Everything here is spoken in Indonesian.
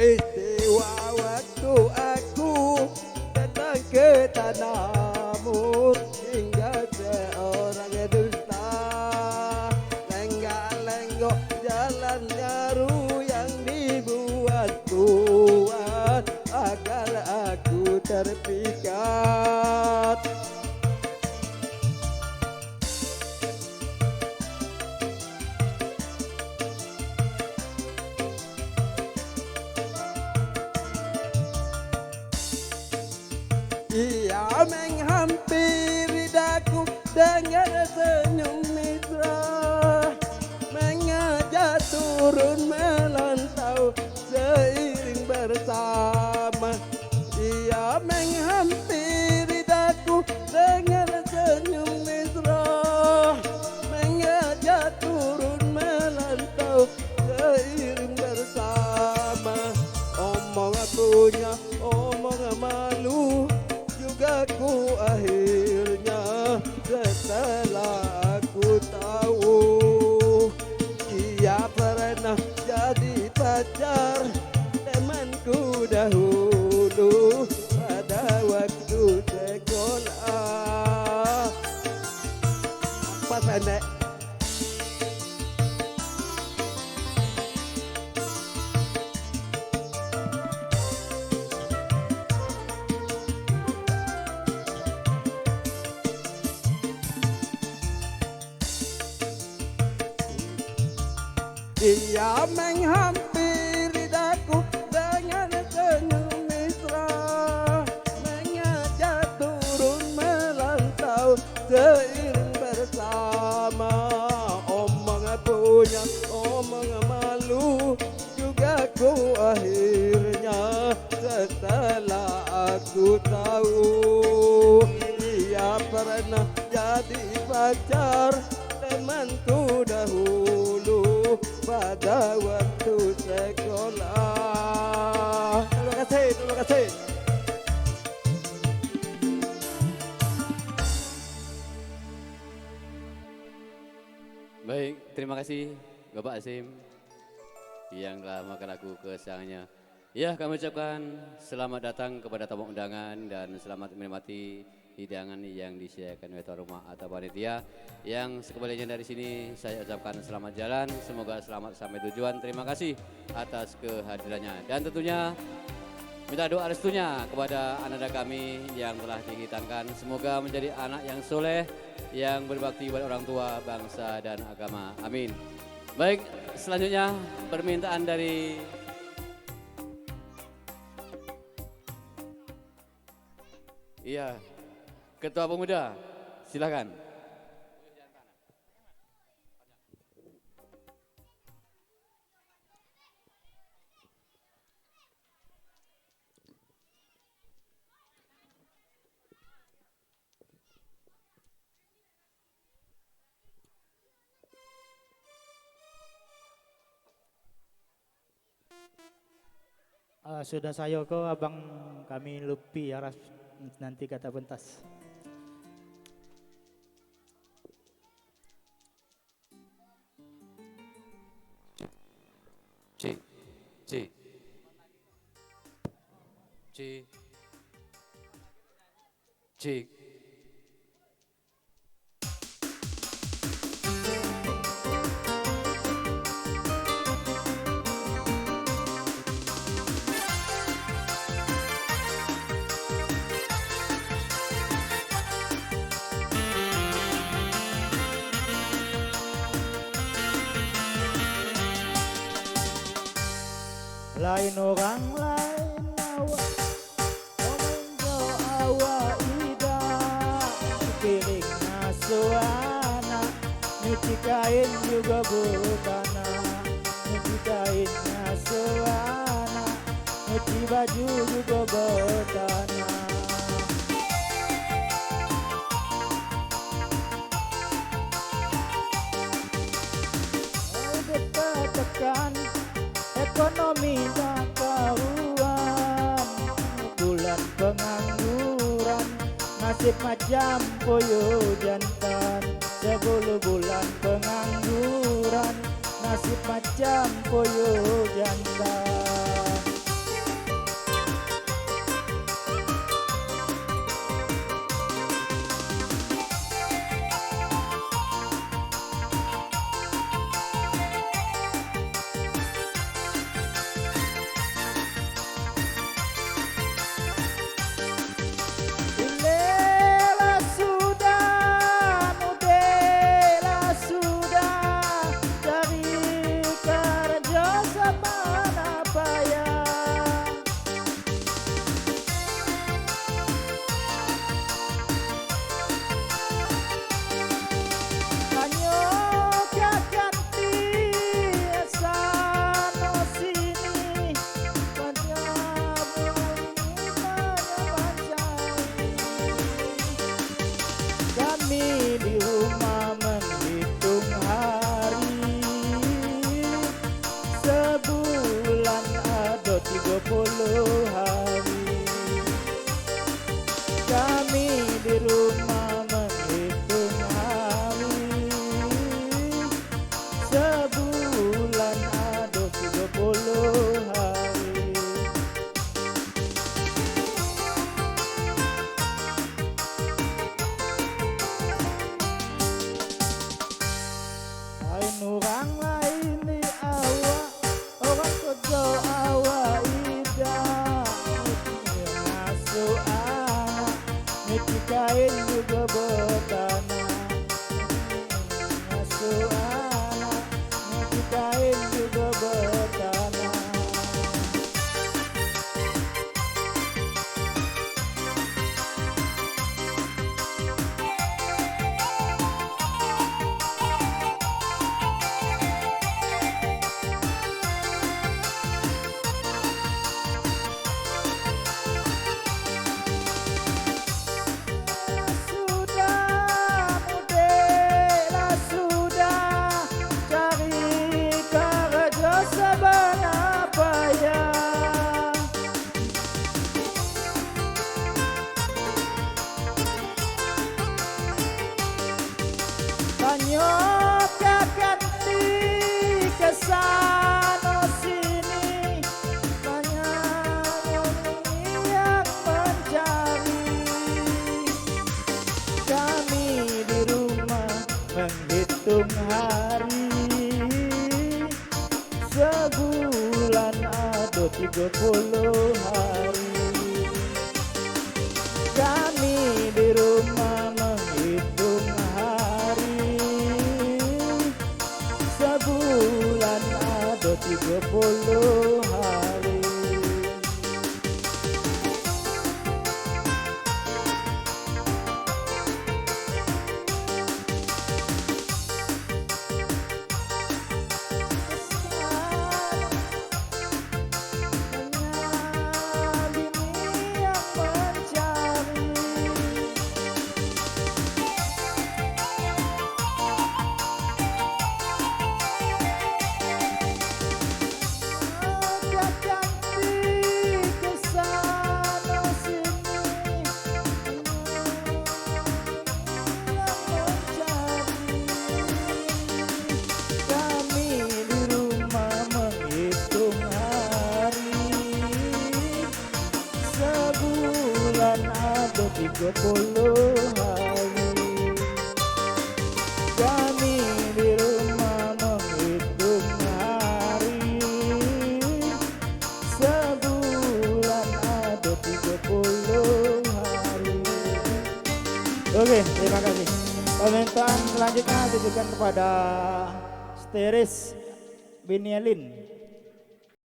Peristiwa waktu aku datang ke tanahmu hingga seorang dusta lenggak-lenggok jalan nyaru yang dibuat-buat agar aku terpikat. Ia menghampiri daku dengan senyum mesra, mengajak turun melantau seiring bersama. Ia menghampiri daku dengan senyum mesra, mengajak turun melantau seiring bersama. Omong punya omong malu juga ku akhirnya setelah aku tahu dia pernah jadi pacar temanku dahulu pada waktu sekolah. Pas pendek. Dia menghampiri daku dengan senyum mesra, mengajak turun melantau seiring bersama. Omong punya omong malu juga ku akhirnya setelah aku tahu dia pernah jadi pacar temanku dahulu pada waktu sekolah. Terima kasih, terima kasih. Baik, terima kasih Bapak Asim yang telah memakai lagu kesayangannya. Ya, kami ucapkan selamat datang kepada tamu undangan dan selamat menikmati hidangan yang disediakan oleh tuan rumah atau panitia. Yang sekembalinya dari sini saya ucapkan selamat jalan, semoga selamat sampai tujuan. Terima kasih atas kehadirannya dan tentunya minta doa restunya kepada anak-anak kami yang telah dihitankan. Semoga menjadi anak yang soleh, yang berbakti pada orang tua, bangsa dan agama. Amin. Baik, selanjutnya permintaan dari Ketua Pemuda, silakan. Sudah saya kok abang kami lupi ya nanti kata pentas. Cik, cik, cik, cik. Lain orang lain awak, omonjo awak ida, piring nasuana, nyuci kain juga butana, nyuci kain nasuana, nyuci baju juga butana. Tekan ekonomi tak karuan, bulan pengangguran, nasib macam puyuh jantan. 10 bulan pengangguran, nasib macam puyuh jantan. Banyo kaganti kesana sini, banyak orang yang mencari. Kami di rumah menghitung hari, sebulan ada 30 hari. Kami di rumah menghitung hari, sebulan ada 30 hari. Sebulan ada 30 hari. Kami di rumah menghitung hari, sebulan ada 30 hari. Oke, terima kasih. Permintaan selanjutnya ditujukan kepada Steris Binielin.